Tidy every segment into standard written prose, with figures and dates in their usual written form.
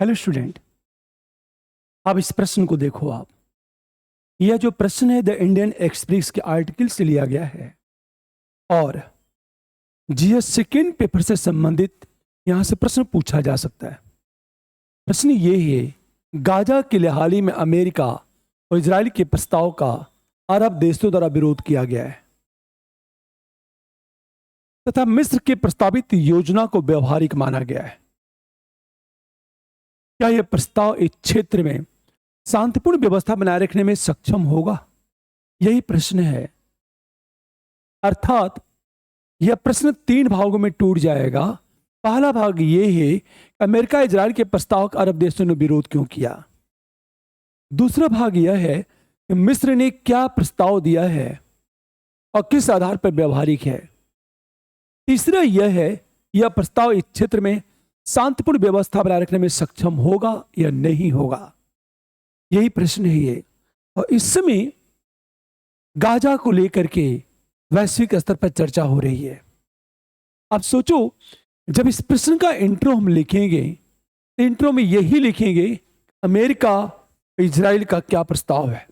Hello student, अब इस प्रश्न को देखो आप। यह जो प्रश्न है द इंडियन एक्सप्रेस के आर्टिकल से लिया गया है और जीएस सेकेंड पेपर से संबंधित यहां से प्रश्न पूछा जा सकता है। प्रश्न ये है, गाजा के लिए हाल ही में अमेरिका और इजराइल के प्रस्ताव का अरब देशों द्वारा विरोध किया गया है तथा मिस्र के प्रस्तावित योजना को व्यवहारिक माना गया है। क्या यह प्रस्ताव इस क्षेत्र में शांतिपूर्ण व्यवस्था बनाए रखने में सक्षम होगा? यही प्रश्न है। अर्थात यह प्रश्न 3 भागों में टूट जाएगा। पहला भाग यह है कि अमेरिका इजराइल के प्रस्ताव का अरब देशों ने विरोध क्यों किया। दूसरा भाग यह है कि मिस्र ने क्या प्रस्ताव दिया है और किस आधार पर व्यवहारिक है। तीसरा यह है, यह प्रस्ताव इस क्षेत्र में शांतिपूर्ण व्यवस्था बनाए रखने में सक्षम होगा या नहीं होगा। यही प्रश्न है ये। और इस समय गाजा को लेकर के वैश्विक स्तर पर चर्चा हो रही है। अब सोचो, जब इस प्रश्न का इंट्रो हम लिखेंगे तो इंट्रो में यही लिखेंगे, अमेरिका इजराइल का क्या प्रस्ताव है।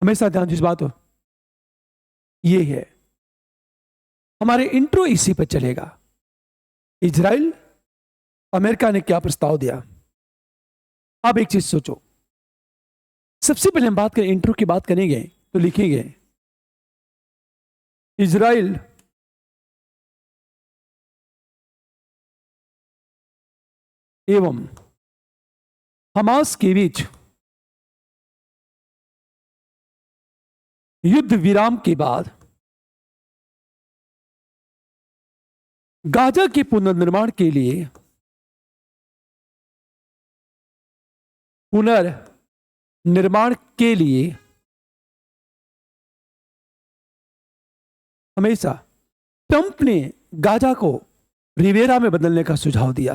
हमेशा ध्यान जिस बात हो ये है, हमारे इंट्रो इसी पर चलेगा। इजराइल अमेरिका ने क्या प्रस्ताव दिया। अब एक चीज सोचो, सबसे पहले हम बात करें, इंट्रो की बात करेंगे तो लिखेंगे इजराइल एवं हमास के बीच युद्ध विराम के बाद गाजा के पुनर्निर्माण के लिए हमेशा ट्रंप ने गाजा को रिवेरा में बदलने का सुझाव दिया।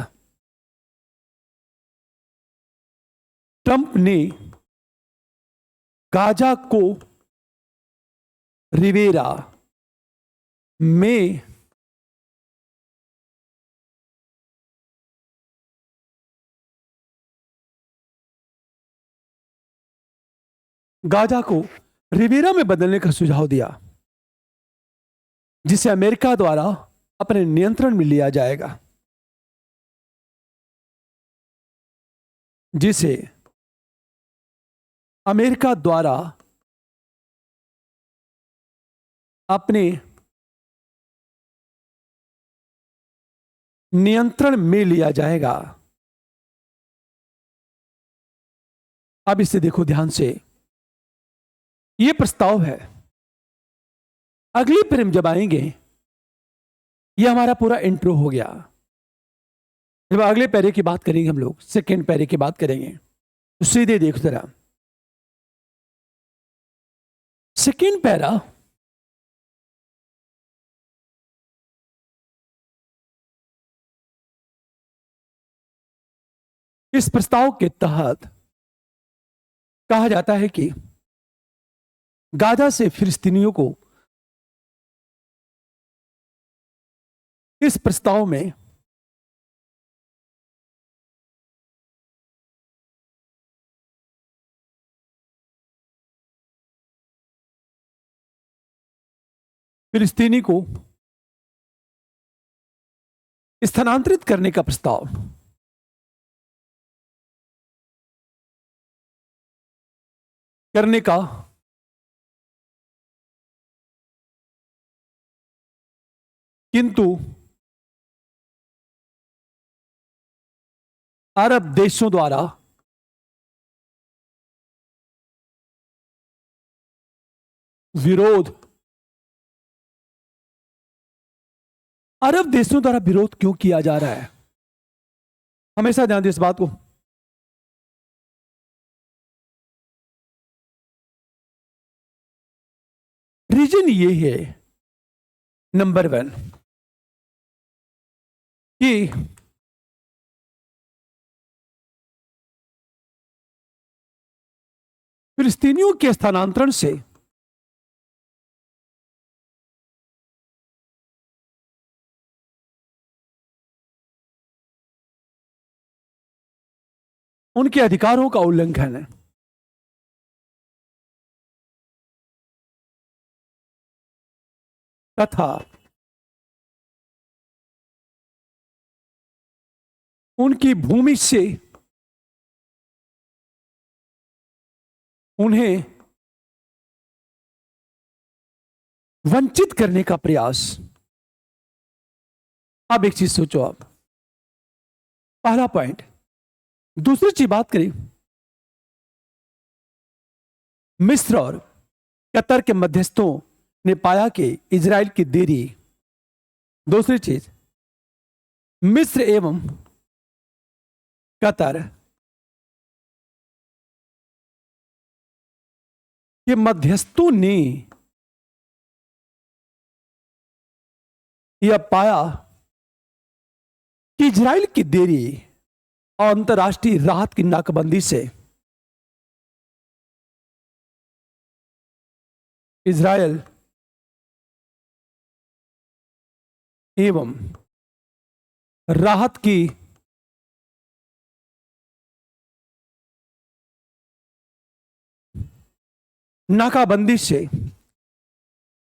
ट्रंप ने गाजा को रिवेरा में बदलने का सुझाव दिया, जिसे अमेरिका द्वारा अपने नियंत्रण में लिया जाएगा। जिसे अमेरिका द्वारा अपने नियंत्रण में लिया जाएगा। अब इसे देखो ध्यान से, यह प्रस्ताव है। अगली पर हम जब आएंगे, यह हमारा पूरा इंट्रो हो गया। जब अगले पैरे की बात करेंगे, हम लोग सेकेंड पैरे की बात करेंगे, तो सीधे देखो जरा सेकेंड पैरा इस प्रस्ताव के तहत कहा जाता है कि गाजा से फिलिस्तीनियों को इस प्रस्ताव में फिलिस्तीनी को स्थानांतरित करने का प्रस्ताव करने का किंतु अरब देशों द्वारा विरोध क्यों किया जा रहा है। हमेशा ध्यान दें इस बात को। रीजन ये है, नंबर 1, कि फिलिस्तीनियों के स्थानांतरण से उनके अधिकारों का उल्लंघन है, तथा उनकी भूमि से उन्हें वंचित करने का प्रयास। अब एक चीज सोचो आप, पहला पॉइंट। दूसरी चीज बात करें, मिस्र और कतर के मध्यस्थों ने पाया कि इजराइल की देरी। दूसरी चीज, मिस्र एवं कतर के मध्यस्थों ने यह पाया कि इजराइल की देरी और अंतर्राष्ट्रीय राहत की नाकाबंदी से इजराइल एवं राहत की नाकाबंदी से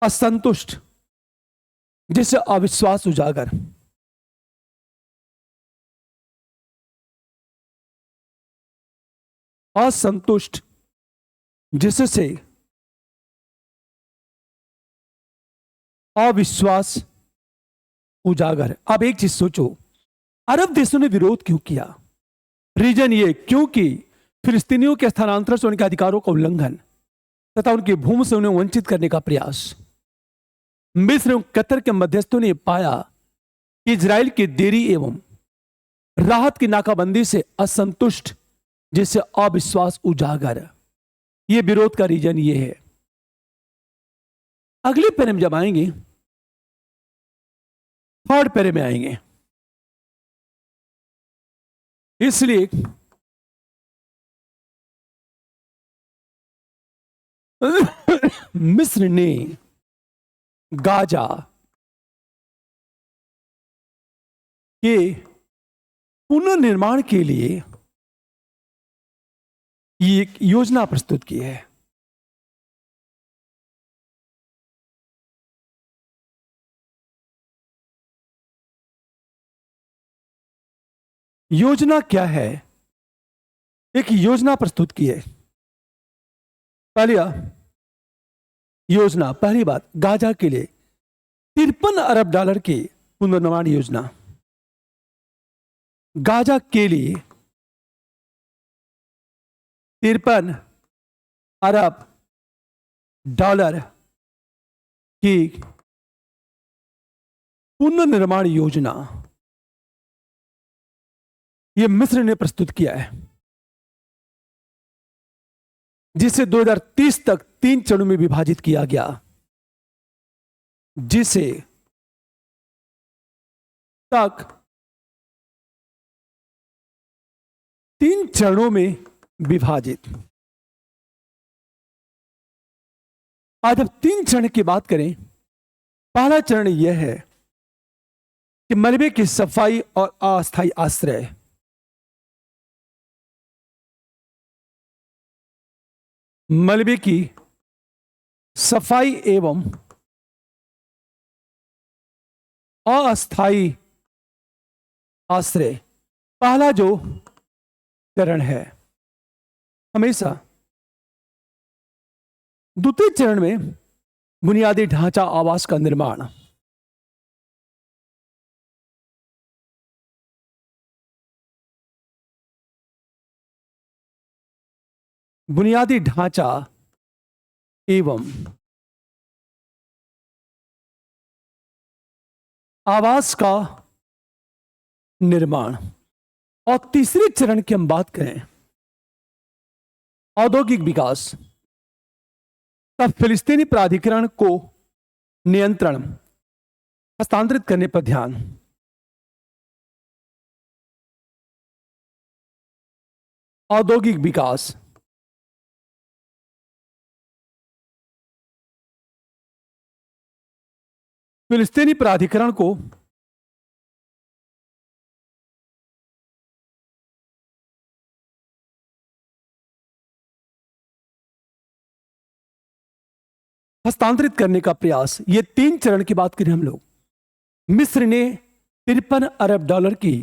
असंतुष्ट, जिससे अविश्वास उजागर। असंतुष्ट जिससे अविश्वास उजागर। अब एक चीज सोचो, अरब देशों ने विरोध क्यों किया? रीजन ये, क्योंकि फिलिस्तीनियों के स्थानांतरण से उनके अधिकारों का उल्लंघन तथा उनकी भूमि से उन्हें वंचित करने का प्रयास। मिस्र एवं कतर के मध्यस्थों ने पाया कि इजराइल की देरी एवं राहत की नाकाबंदी से असंतुष्ट, जिससे अविश्वास उजागर। यह विरोध का रीजन ये है। अगले पैरे में जब आएंगे, थर्ड पैरे में आएंगे, इसलिए मिस्र ने गाजा के पुनर्निर्माण के लिए एक योजना प्रस्तुत की है। योजना क्या है? एक योजना प्रस्तुत की है। पहली योजना, पहली बात, गाजा के लिए 53 अरब डॉलर की पुनर्निर्माण योजना। गाजा के लिए 53 अरब डॉलर की पुनर्निर्माण योजना यह मिस्र ने प्रस्तुत किया है, जिसे 2030 तक 3 चरणों में विभाजित किया गया, जिसे तक 3 चरणों में विभाजित। आज अब 3 चरण की बात करें, पहला चरण यह है कि मलबे की सफाई और अस्थायी आश्रय। मलबे की सफाई एवं अस्थायी आश्रय, पहला जो चरण है। हमेशा द्वितीय चरण में बुनियादी ढांचा आवास का निर्माण। बुनियादी ढांचा एवं आवास का निर्माण। और तीसरे चरण की हम बात करें, औद्योगिक विकास। तब फिलिस्तीनी प्राधिकरण को नियंत्रण हस्तांतरित करने पर ध्यान। औद्योगिक विकास, फिलिस्तीनी प्राधिकरण को हस्तांतरित करने का प्रयास, ये 3 चरण की बात करें हम लोग। मिस्र ने 53 अरब डॉलर की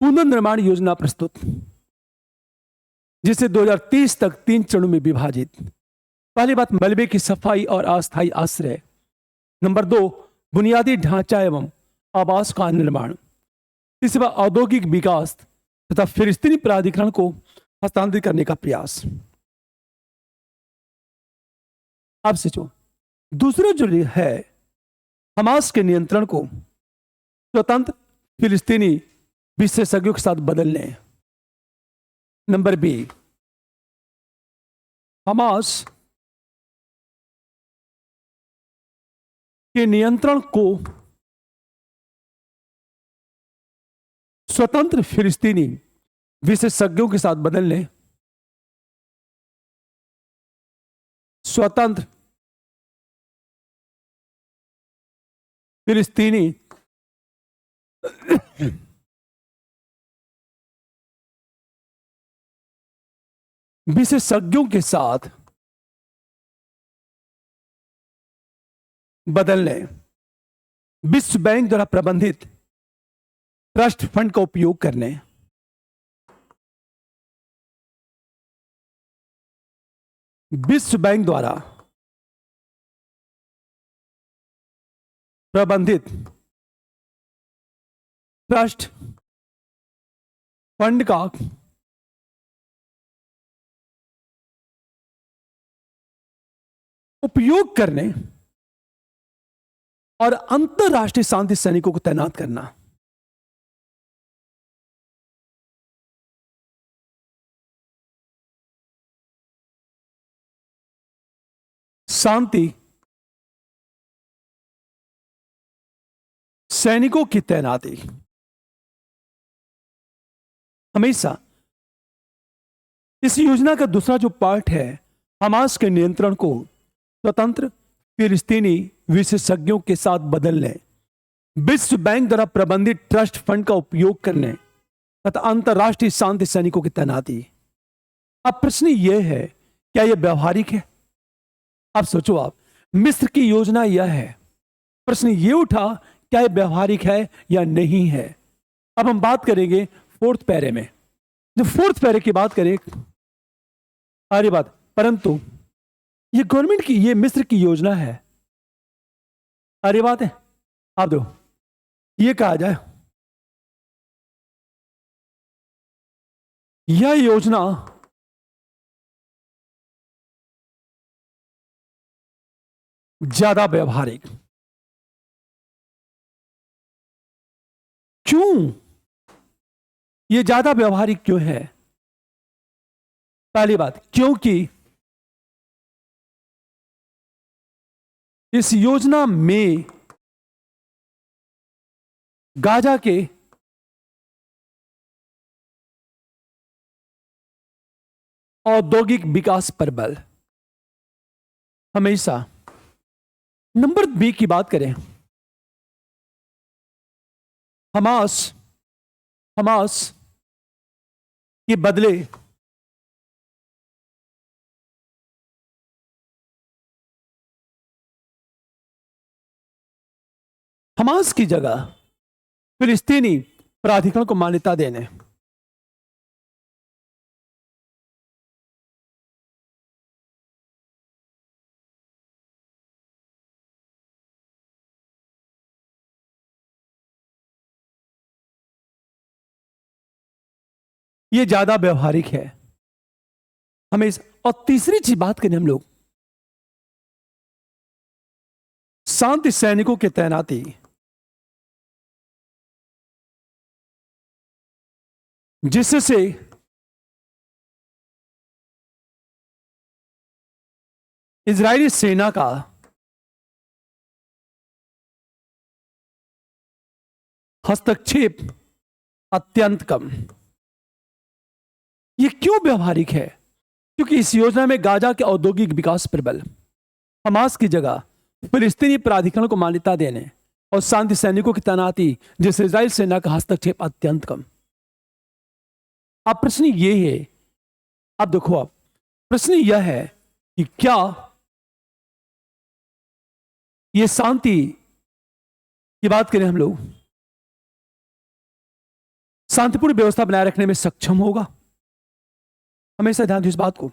पुनर्निर्माण योजना प्रस्तुत, जिसे 2030 तक 3 चरणों में विभाजित। पहली बात, मलबे की सफाई और अस्थायी आश्रय। नंबर 2, बुनियादी ढांचा एवं आवास का निर्माण। तीसरा, औद्योगिक विकास तथा फिलिस्तीनी प्राधिकरण को हस्तांतरित करने का प्रयास। अब सोचो, दूसरा जो है, हमास के नियंत्रण को स्वतंत्र फिलिस्तीनी विशेषज्ञों के साथ बदलने। नंबर बी, हमास के नियंत्रण को स्वतंत्र फिलिस्तीनी विशेषज्ञों के साथ बदलने। स्वतंत्र फिलिस्तीनी विशेषज्ञों के साथ बदलने। विश्व बैंक द्वारा प्रबंधित ट्रस्ट फंड का उपयोग करने। विश्व बैंक द्वारा प्रबंधित ट्रस्ट फंड का उपयोग करने और अंतरराष्ट्रीय शांति सैनिकों को तैनात करना। शांति सैनिकों की तैनाती हमेशा। इस योजना का दूसरा जो पार्ट है, हमास के नियंत्रण को स्वतंत्र फिलिस्तीनी विशेषज्ञों के साथ बदलने, विश्व बैंक द्वारा प्रबंधित ट्रस्ट फंड का उपयोग करने तथा अंतरराष्ट्रीय शांति सैनिकों की तैनाती। अब प्रश्न यह है, क्या यह व्यवहारिक है? अब सोचो आप, मिस्र की योजना यह है, प्रश्न यह उठा, क्या यह व्यवहारिक है या नहीं है? अब हम बात करेंगे 4th पैरे में। जब 4th पैरे की बात करें, अरे बात, परंतु ये गवर्नमेंट की, ये मिस्र की योजना है। अरे बात है, आप दो, ये कहा जाए यह योजना ज्यादा व्यवहारिक। क्यों यह ज्यादा व्यवहारिक क्यों है? पहली बात, क्योंकि इस योजना में गाजा के औद्योगिक विकास पर बल हमेशा। नंबर बी की बात करें, हमास के बदले हमास की जगह फिलिस्तीनी प्राधिकरण को मान्यता देने। यह ज्यादा व्यवहारिक है हमें। और तीसरी चीज बात करें हम लोग, शांति सैनिकों की तैनाती। जिससे इजरायली सेना का हस्तक्षेप अत्यंत कम। यह क्यों व्यवहारिक है? क्योंकि इस योजना में गाजा के औद्योगिक विकास पर बल, हमास की जगह फिलिस्तीनी प्राधिकरण को मान्यता देने और शांति सैनिकों की तैनाती, जिससे इजराइल सेना का हस्तक्षेप अत्यंत कम। अब प्रश्न यह है, अब देखो, अब प्रश्न यह है कि क्या ये शांति की बात करें हम लोग, शांतिपूर्ण व्यवस्था बनाए रखने में सक्षम होगा। हमेशा ध्यान दो इस बात को।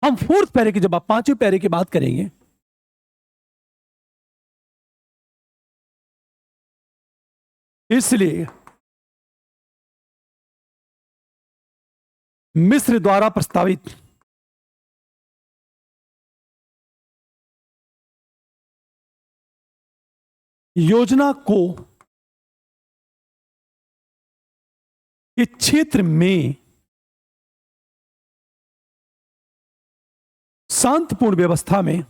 हम फोर्थ पैरे की, जब आप पांचवें पैरे की बात करेंगे, इसलिए मिस्र द्वारा प्रस्तावित योजना को इस क्षेत्र में शांतिपूर्ण व्यवस्था में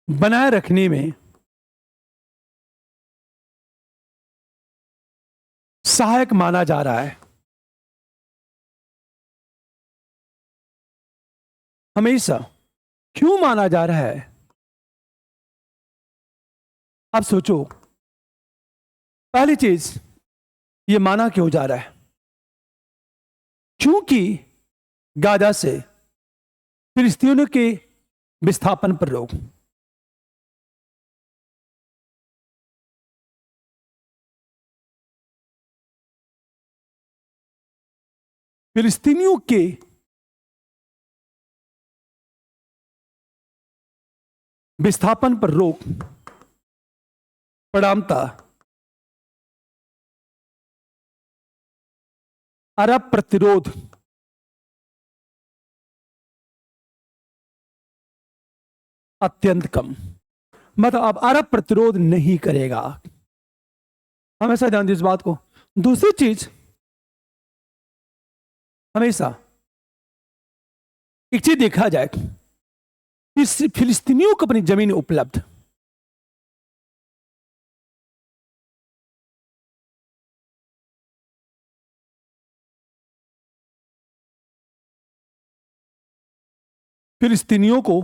बनाए रखने में सहायक माना जा रहा है। हमेशा क्यों माना जा रहा है? अब सोचो, पहली चीज, यह माना क्यों जा रहा है? क्योंकि गाजा से फिलिस्तीनियों के विस्थापन पर रोक। फिलिस्तीनियों के विस्थापन पर रोक परिणामतः अरब प्रतिरोध अत्यंत कम, मतलब अब अरब प्रतिरोध नहीं करेगा। हमेशा ध्यान दीजिए इस बात को। दूसरी चीज, हमेशा एक चीज देखा जाए, फिलिस्तीनियों को अपनी जमीन उपलब्ध, फिलिस्तीनियों को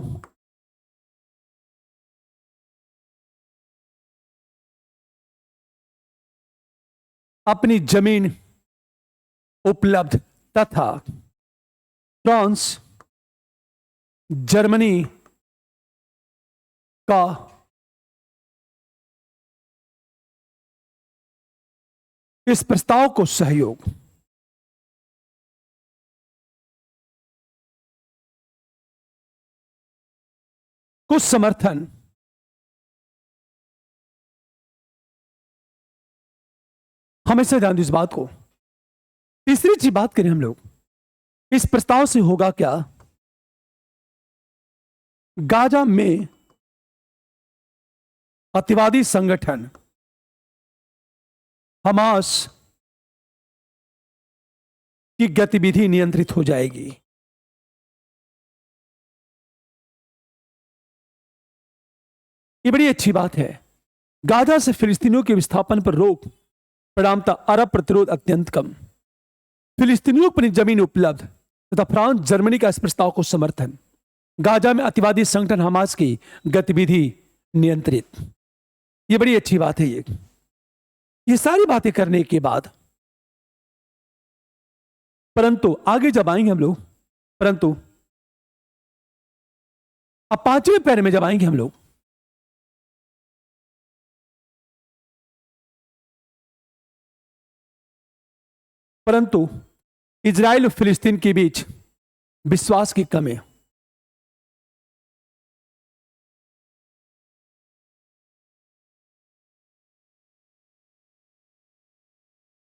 अपनी जमीन उपलब्ध तथा फ्रांस, जर्मनी का इस प्रस्ताव को सहयोग, कुछ समर्थन हमेशा ध्यान दो इस बात को। तीसरी चीज बात करें हम लोग, इस प्रस्ताव से होगा क्या? गाजा में अतिवादी संगठन हमास की गतिविधि नियंत्रित हो जाएगी। ये बड़ी अच्छी बात है। गाजा से फिलिस्तीनियों के विस्थापन पर रोक परिणामतः अरब प्रतिरोध अत्यंत कम, फिलिस्तीनियों को अपनी जमीन उपलब्ध तथा फ्रांस, जर्मनी का इस प्रस्ताव को समर्थन, गाजा में अतिवादी संगठन हमास की गतिविधि नियंत्रित। ये बड़ी अच्छी बात है। ये सारी बातें करने के बाद परंतु आगे जब आएंगे हम लोग, परंतु अब पांचवें पैरे में जब आएंगे हम लोग, परंतु इजराइल और फिलिस्तीन के बीच विश्वास की कमी,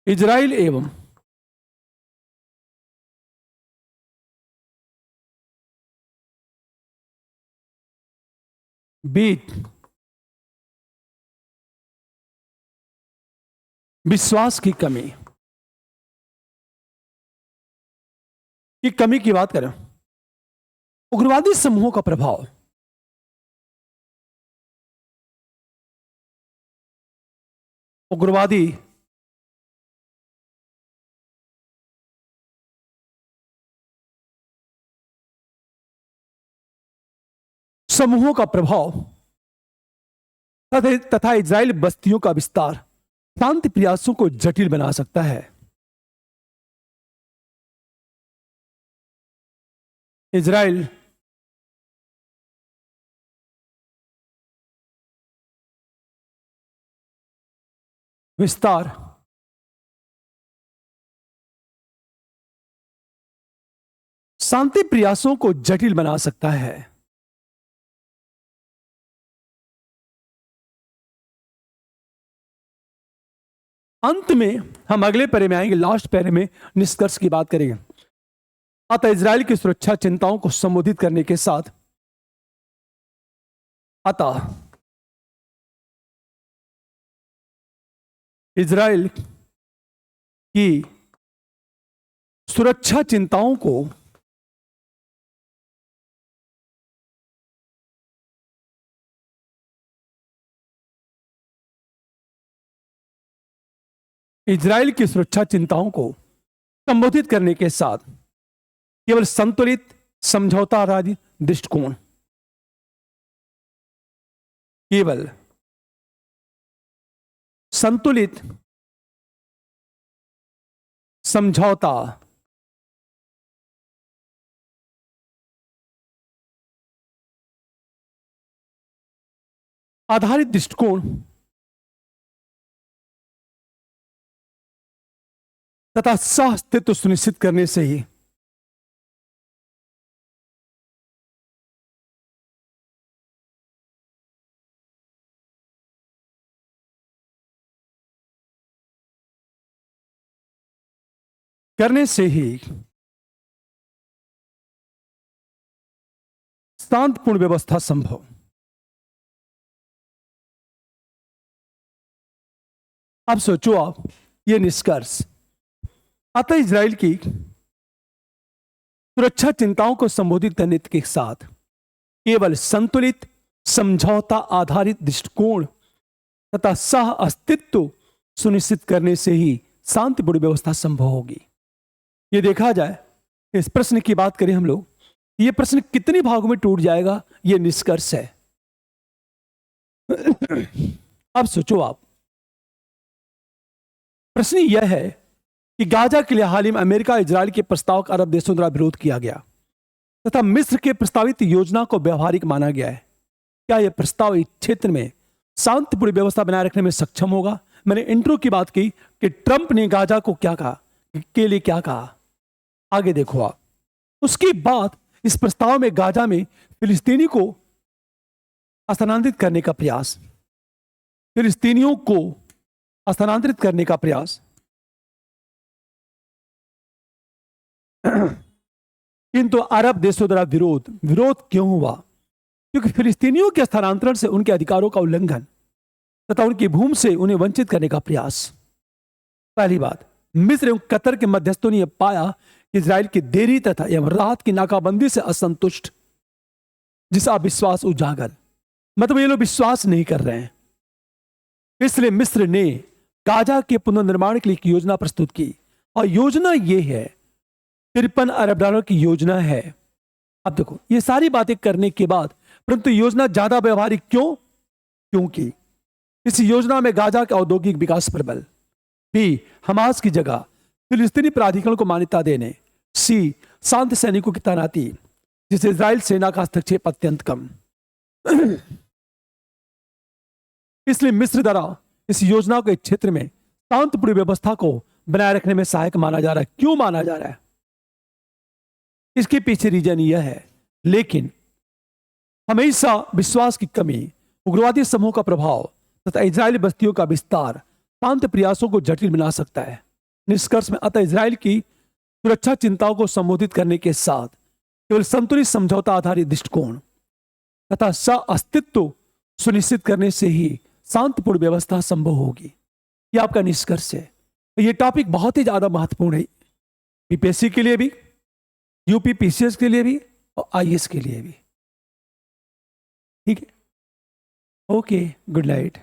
इजराइल एवं बीच विश्वास की कमी की बात करें, उग्रवादी समूहों का प्रभाव, उग्रवादी समूहों का प्रभाव तथा इजराइल बस्तियों का विस्तार शांति प्रयासों को जटिल बना सकता है। इजराइल विस्तार शांति प्रयासों को जटिल बना सकता है। अंत में हम अगले पैरे में आएंगे, लास्ट पैरे में निष्कर्ष की बात करेंगे। अतः इजराइल की सुरक्षा चिंताओं को संबोधित करने के साथ अतः इजराइल की सुरक्षा चिंताओं को इजराइल की सुरक्षा चिंताओं को संबोधित करने के साथ केवल संतुलित समझौता आधारित दृष्टिकोण, केवल संतुलित समझौता आधारित दृष्टिकोण तथा सह अस्तित्व सुनिश्चित करने से ही शांतिपूर्ण व्यवस्था संभव। अब सोचो आप ये निष्कर्ष, अतः इजराइल की सुरक्षा चिंताओं को संबोधित करने के साथ केवल संतुलित समझौता आधारित दृष्टिकोण तथा सह अस्तित्व सुनिश्चित करने से ही शांतिपूर्ण व्यवस्था संभव होगी। ये देखा जाए, इस प्रश्न की बात करें हम लोग, ये प्रश्न कितने भागों में टूट जाएगा, ये निष्कर्ष है। अब सोचो आप, प्रश्न यह है कि गाजा के लिए हाल ही में अमेरिका इजराइल के प्रस्ताव का अरब देशों द्वारा विरोध किया गया तथा मिस्र के प्रस्तावित योजना को व्यवहारिक माना गया है। क्या यह प्रस्ताव इस क्षेत्र में शांतिपूर्ण व्यवस्था बनाए रखने में सक्षम होगा? मैंने इंट्रो की बात की कि ट्रंप ने गाजा को क्या कहा, के लिए क्या कहा, आगे देखो आप। उसके बाद इस प्रस्ताव में गाजा में फिलिस्तीनी को स्थानांतरित करने का प्रयास, फिलिस्तीनियों को स्थानांतरित करने का प्रयास, किंतु अरब देशों द्वारा विरोध क्यों हुआ? क्योंकि फिलिस्तीनियों के स्थानांतरण से उनके अधिकारों का उल्लंघन तथा उनकी भूमि से उन्हें वंचित करने का प्रयास। पहली बात, मिस्र एवं कतर के मध्यस्थों ने यह पाया कि इजराइल की देरी तथा एवं राहत की नाकाबंदी से असंतुष्ट, जिसका अविश्वास उजागर, मतलब ये लोग विश्वास नहीं कर रहे हैं। इसलिए मिस्र ने गाजा के पुनर्निर्माण के लिए एक योजना प्रस्तुत की और योजना ये है, 53 अरब डॉलर की योजना है। अब देखो, ये सारी बातें करने के बाद परंतु योजना ज्यादा व्यवहारिक क्यों? क्योंकि इस योजना में गाजा के औद्योगिक विकास पर बल, बी हमास की जगह फिलिस्तीनी प्राधिकरण को मान्यता देने, सी शांति सैनिकों की तैनाती जिससे इजराइल सेना का हस्तक्षेप अत्यंत कम। इसलिए मिस्र द्वारा इस योजना को एक क्षेत्र में शांतिपूर्ण व्यवस्था को बनाए रखने में सहायक माना जा रहा है। क्यों माना जा रहा है? इसके पीछे रीजन यह है, लेकिन हमेशा विश्वास की कमी, उग्रवादी समूह का प्रभाव तथा इजरायली बस्तियों का विस्तार शांति प्रयासों को जटिल बना सकता है। निष्कर्ष में अतः इजराइल की सुरक्षा चिंताओं को संबोधित करने के साथ केवल संतुलित समझौता आधारित दृष्टिकोण तथा सह अस्तित्व सुनिश्चित करने से ही शांतिपूर्ण व्यवस्था संभव होगी। यह आपका निष्कर्ष है। यह टॉपिक बहुत ही ज्यादा महत्वपूर्ण है, बीपीएससी के लिए भी, यूपी पीसीएस के लिए भी और आईएएस के लिए भी। ठीक है, ओके, गुड नाइट।